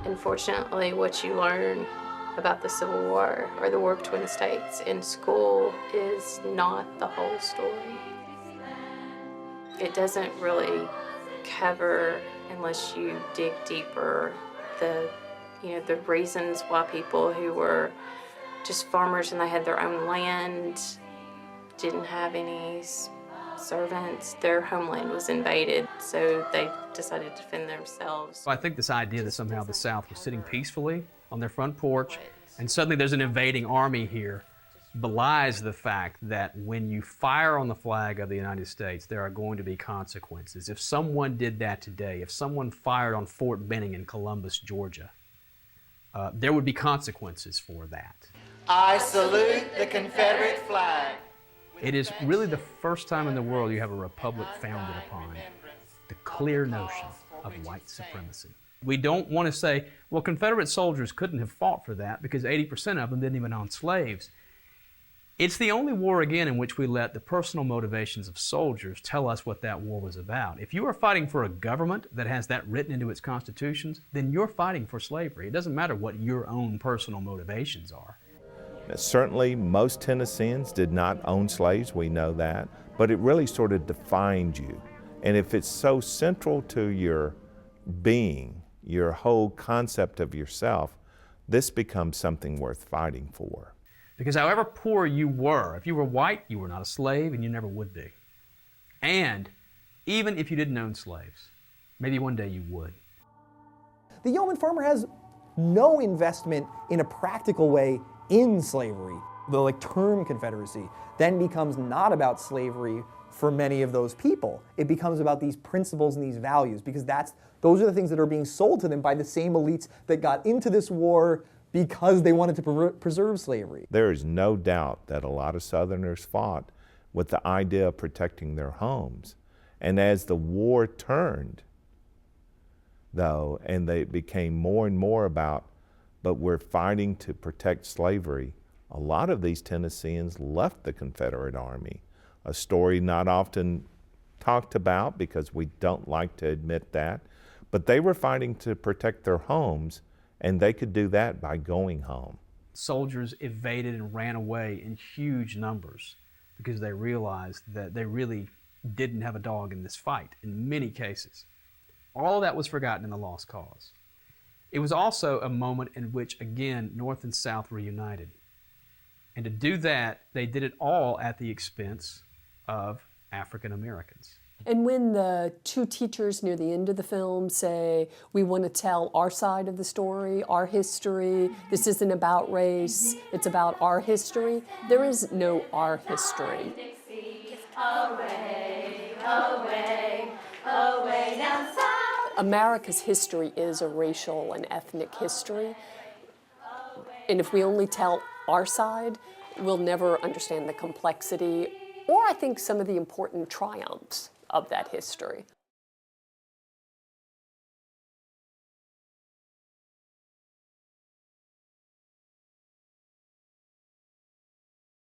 Unfortunately, what you learn about the Civil War or the War between the states in school is not the whole story. It doesn't really cover, unless you dig deeper, the reasons why people who were just farmers and they had their own land, didn't have any servants, their homeland was invaded, so they decided to defend themselves. I think this idea that somehow the South was sitting peacefully on their front porch and suddenly there's an invading army here belies the fact that when you fire on the flag of the United States, there are going to be consequences. If someone did that today, if someone fired on Fort Benning in Columbus, Georgia, there would be consequences for that. I salute the Confederate flag. It is really the first time in the world you have a republic founded upon the clear notion of white supremacy. We don't want to say, well, Confederate soldiers couldn't have fought for that because 80% of them didn't even own slaves. It's the only war, again, in which we let the personal motivations of soldiers tell us what that war was about. If you are fighting for a government that has that written into its constitutions, then you're fighting for slavery. It doesn't matter what your own personal motivations are. Certainly, most Tennesseans did not own slaves, we know that, but it really sort of defined you. And if it's so central to your being, your whole concept of yourself, this becomes something worth fighting for. Because however poor you were, if you were white, you were not a slave and you never would be. And even if you didn't own slaves, maybe one day you would. The yeoman farmer has no investment in a practical way in slavery. The term Confederacy then becomes not about slavery for many of those people. It becomes about these principles and these values, because those are the things that are being sold to them by the same elites that got into this war because they wanted to preserve slavery. There is no doubt that a lot of Southerners fought with the idea of protecting their homes. And as the war turned, though, and they became more and more about, but we're fighting to protect slavery, a lot of these Tennesseans left the Confederate Army. A story not often talked about because we don't like to admit that, but they were fighting to protect their homes, and they could do that by going home. Soldiers evaded and ran away in huge numbers because they realized that they really didn't have a dog in this fight in many cases. All of that was forgotten in the Lost Cause. It was also a moment in which, again, North and South reunited. And to do that, they did it all at the expense of African Americans. And when the two teachers near the end of the film say, we want to tell our side of the story, our history, this isn't about race, it's about our history, there is no our history. Dixie, away, away, away down south. America's history is a racial and ethnic history. And if we only tell our side, we'll never understand the complexity or I think some of the important triumphs of that history.